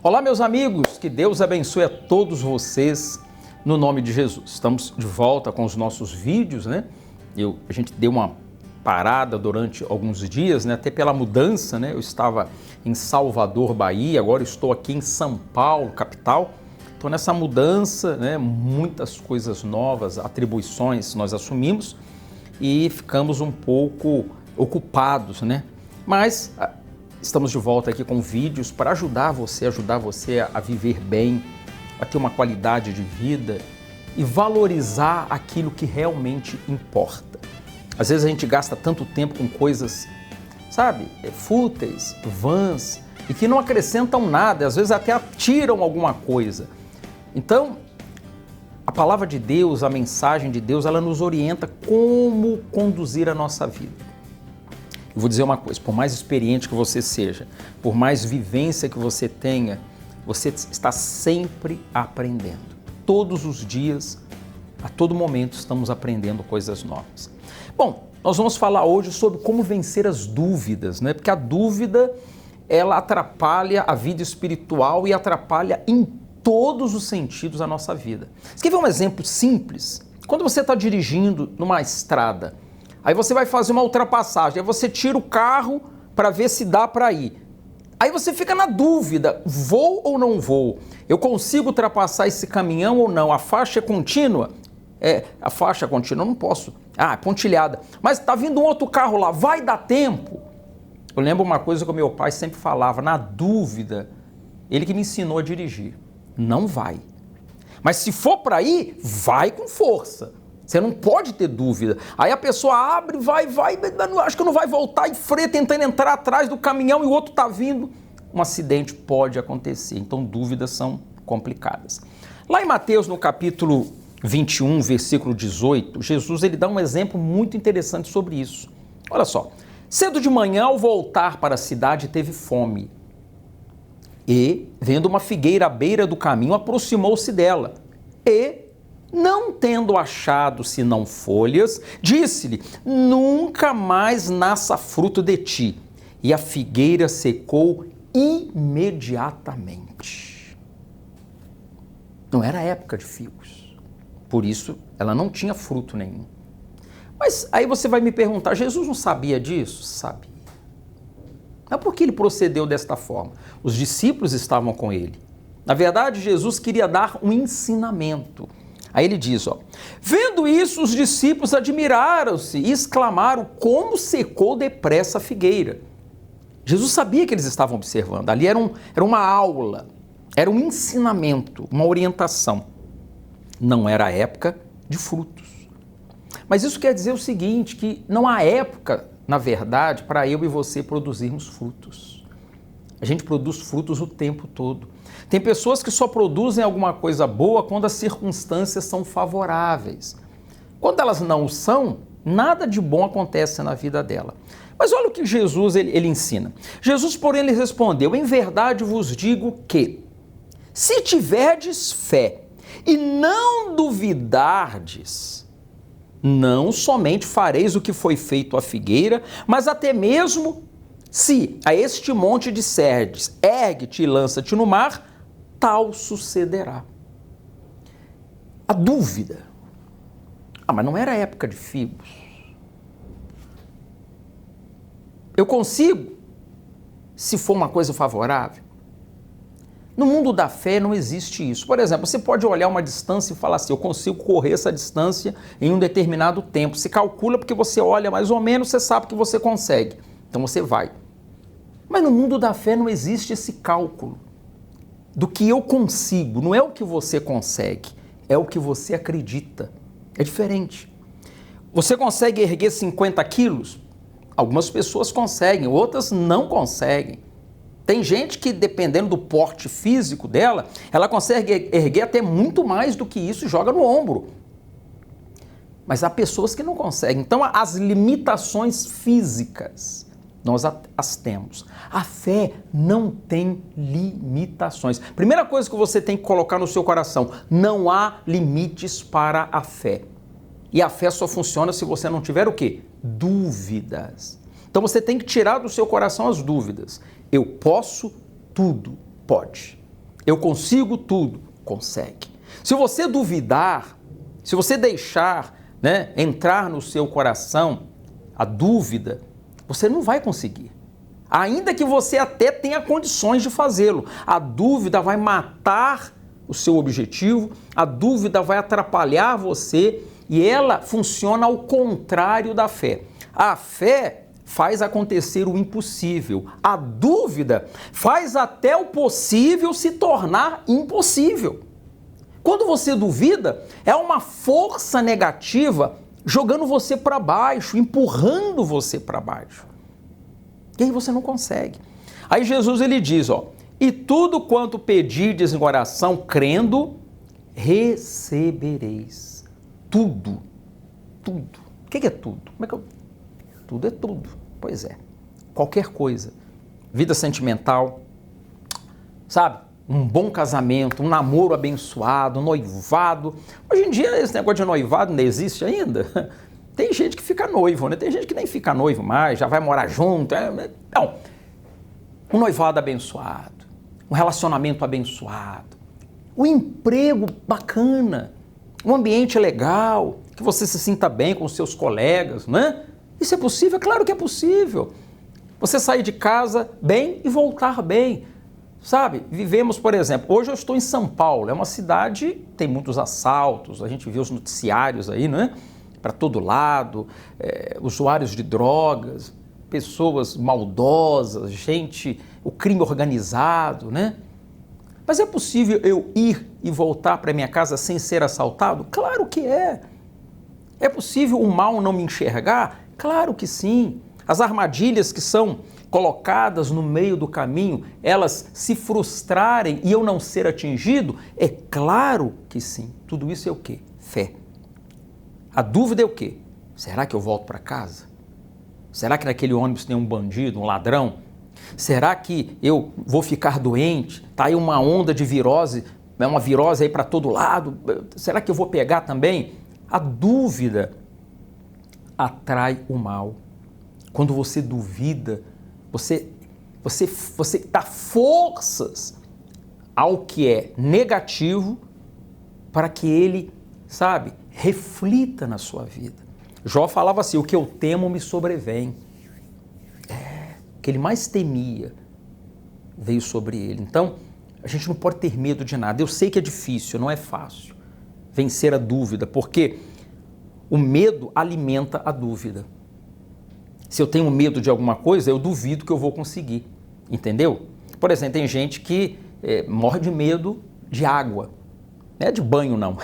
Olá, meus amigos, que Deus abençoe a todos vocês no nome de Jesus. Estamos de volta com os nossos vídeos, né? A gente deu uma parada durante alguns dias, né? Até pela mudança, né? Eu estava em Salvador, Bahia, agora estou aqui em São Paulo, capital. Então, nessa mudança, né? Muitas coisas novas, atribuições nós assumimos e ficamos um pouco ocupados, né? Mas estamos de volta aqui com vídeos para ajudar você a viver bem, a ter uma qualidade de vida e valorizar aquilo que realmente importa. Às vezes a gente gasta tanto tempo com coisas, sabe, fúteis, vãs e que não acrescentam nada, às vezes até tiram alguma coisa. Então, a palavra de Deus, a mensagem de Deus, ela nos orienta como conduzir a nossa vida. Eu vou dizer uma coisa, por mais experiente que você seja, por mais vivência que você tenha, você está sempre aprendendo. Todos os dias, a todo momento, estamos aprendendo coisas novas. Bom, nós vamos falar hoje sobre como vencer as dúvidas, né? Porque a dúvida, ela atrapalha a vida espiritual e atrapalha em todos os sentidos a nossa vida. Você quer ver um exemplo simples? Quando você está dirigindo numa estrada, aí você vai fazer uma ultrapassagem, aí você tira o carro para ver se dá para ir. Aí você fica na dúvida, vou ou não vou? Eu consigo ultrapassar esse caminhão ou não? A faixa é contínua? A faixa é contínua, eu não posso. É pontilhada. Mas tá vindo um outro carro lá, vai dar tempo? Eu lembro uma coisa que o meu pai sempre falava, na dúvida, ele que me ensinou a dirigir. Não vai. Mas se for para ir, vai com força. Você não pode ter dúvida. Aí a pessoa abre, vai, acho que não vai voltar e freia tentando entrar atrás do caminhão e o outro está vindo. Um acidente pode acontecer. Então, dúvidas são complicadas. Lá em Mateus, no capítulo 21, versículo 18, Jesus ele dá um exemplo muito interessante sobre isso. Olha só. Cedo de manhã, ao voltar para a cidade, teve fome. E, vendo uma figueira à beira do caminho, aproximou-se dela. E, não tendo achado senão folhas, disse-lhe, nunca mais nasça fruto de ti. E a figueira secou imediatamente. Não era época de figos, por isso ela não tinha fruto nenhum. Mas aí você vai me perguntar, Jesus não sabia disso? Sabia. Mas por que ele procedeu desta forma? Os discípulos estavam com ele. Na verdade, Jesus queria dar um ensinamento. Aí ele diz, vendo isso, os discípulos admiraram-se e exclamaram como secou depressa a figueira. Jesus sabia que eles estavam observando. Ali era uma aula, era um ensinamento, uma orientação. Não era a época de frutos. Mas isso quer dizer o seguinte, que não há época, na verdade, para eu e você produzirmos frutos. A gente produz frutos o tempo todo. Tem pessoas que só produzem alguma coisa boa quando as circunstâncias são favoráveis. Quando elas não são, nada de bom acontece na vida dela. Mas olha o que Jesus ele ensina. Jesus, porém, lhe respondeu, em verdade vos digo que, se tiverdes fé e não duvidardes, não somente fareis o que foi feito à figueira, mas até mesmo se a este monte disserdes, ergue-te e lança-te no mar, tal sucederá. A dúvida. Mas não era época de figos. Eu consigo, se for uma coisa favorável. No mundo da fé não existe isso. Por exemplo, você pode olhar uma distância e falar assim, eu consigo correr essa distância em um determinado tempo. Se calcula porque você olha mais ou menos, você sabe que você consegue. Então você vai. Mas no mundo da fé não existe esse cálculo do que eu consigo. Não é o que você consegue, é o que você acredita. É diferente. Você consegue erguer 50 quilos? Algumas pessoas conseguem, outras não conseguem. Tem gente que, dependendo do porte físico dela, ela consegue erguer até muito mais do que isso e joga no ombro. Mas há pessoas que não conseguem. Então, as limitações físicas, nós as temos. A fé não tem limitações. Primeira coisa que você tem que colocar no seu coração, não há limites para a fé. E a fé só funciona se você não tiver o quê? Dúvidas. Então você tem que tirar do seu coração as dúvidas. Eu posso tudo. Pode. Eu consigo tudo. Consegue. Se você duvidar, se você deixar, né, entrar no seu coração a dúvida, você não vai conseguir. Ainda que você até tenha condições de fazê-lo, a dúvida vai matar o seu objetivo, a dúvida vai atrapalhar você e ela funciona ao contrário da fé. A fé faz acontecer o impossível. A dúvida faz até o possível se tornar impossível. Quando você duvida, é uma força negativa jogando você para baixo, empurrando você para baixo. E aí você não consegue. Aí Jesus ele diz, ó, e tudo quanto pedirdes em oração, crendo, recebereis. Tudo. Tudo. O que é tudo? Como é que eu... Tudo é tudo. Pois é. Qualquer coisa. Vida sentimental, sabe? Um bom casamento, um namoro abençoado, um noivado. Hoje em dia esse negócio de noivado não existe ainda. Tem gente que fica noivo, né? Tem gente que nem fica noivo mais, já vai morar junto. Não. Um noivado abençoado, um relacionamento abençoado, um emprego bacana, um ambiente legal, que você se sinta bem com os seus colegas, né? Isso é possível? Claro que é possível. Você sair de casa bem e voltar bem. Sabe, vivemos, por exemplo, hoje eu estou em São Paulo, é uma cidade que tem muitos assaltos, a gente vê os noticiários aí, né? Para todo lado, usuários de drogas, pessoas maldosas, gente, o crime organizado, né? Mas é possível eu ir e voltar para minha casa sem ser assaltado? Claro que é. É possível o mal não me enxergar? Claro que sim. As armadilhas que são colocadas no meio do caminho, elas se frustrarem e eu não ser atingido? É claro que sim. Tudo isso é o quê? Fé. A dúvida é o quê? Será que eu volto para casa? Será que naquele ônibus tem um bandido, um ladrão? Será que eu vou ficar doente? Tá aí uma onda de virose, uma virose aí para todo lado. Será que eu vou pegar também? A dúvida atrai o mal. Quando você duvida, você dá forças ao que é negativo para que ele, sabe, reflita na sua vida. Jó falava assim, o que eu temo me sobrevém. O que ele mais temia veio sobre ele. Então, a gente não pode ter medo de nada. Eu sei que é difícil, não é fácil vencer a dúvida, porque o medo alimenta a dúvida. Se eu tenho medo de alguma coisa, eu duvido que eu vou conseguir, entendeu? Por exemplo, tem gente que morre de medo de água, não é de banho não.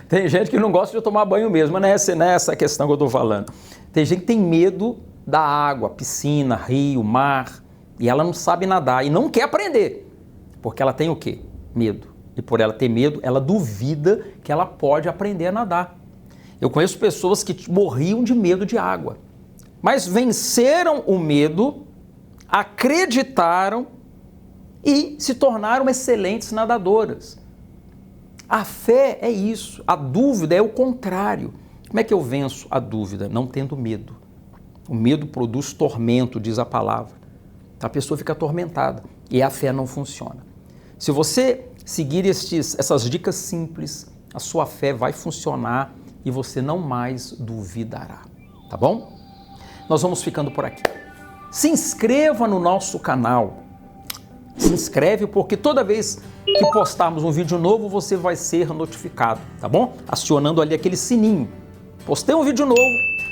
Tem gente que não gosta de tomar banho mesmo, mas não é essa questão que eu estou falando. Tem gente que tem medo da água, piscina, rio, mar, e ela não sabe nadar e não quer aprender, porque ela tem o quê? Medo. E por ela ter medo, ela duvida que ela pode aprender a nadar. Eu conheço pessoas que morriam de medo de água, mas venceram o medo, acreditaram e se tornaram excelentes nadadoras. A fé é isso, a dúvida é o contrário. Como é que eu venço a dúvida? Não tendo medo. O medo produz tormento, diz a palavra. A pessoa fica atormentada e a fé não funciona. Se você seguir essas dicas simples, a sua fé vai funcionar e você não mais duvidará, tá bom? Nós vamos ficando por aqui. Se inscreva no nosso canal. Se inscreve porque toda vez que postarmos um vídeo novo, você vai ser notificado, tá bom? Acionando ali aquele sininho. Postei um vídeo novo,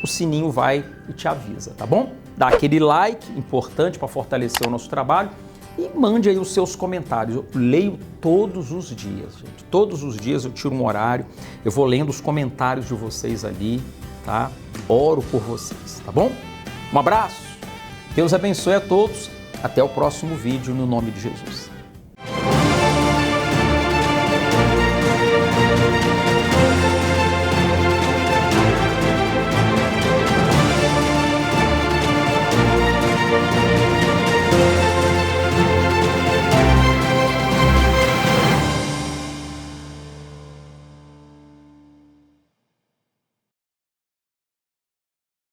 o sininho vai e te avisa, tá bom? Dá aquele like, importante para fortalecer o nosso trabalho, e mande aí os seus comentários. Eu leio todos os dias, gente. Todos os dias eu tiro um horário, eu vou lendo os comentários de vocês ali, tá? Oro por vocês, tá bom? Um abraço, Deus abençoe a todos, até o próximo vídeo, no nome de Jesus.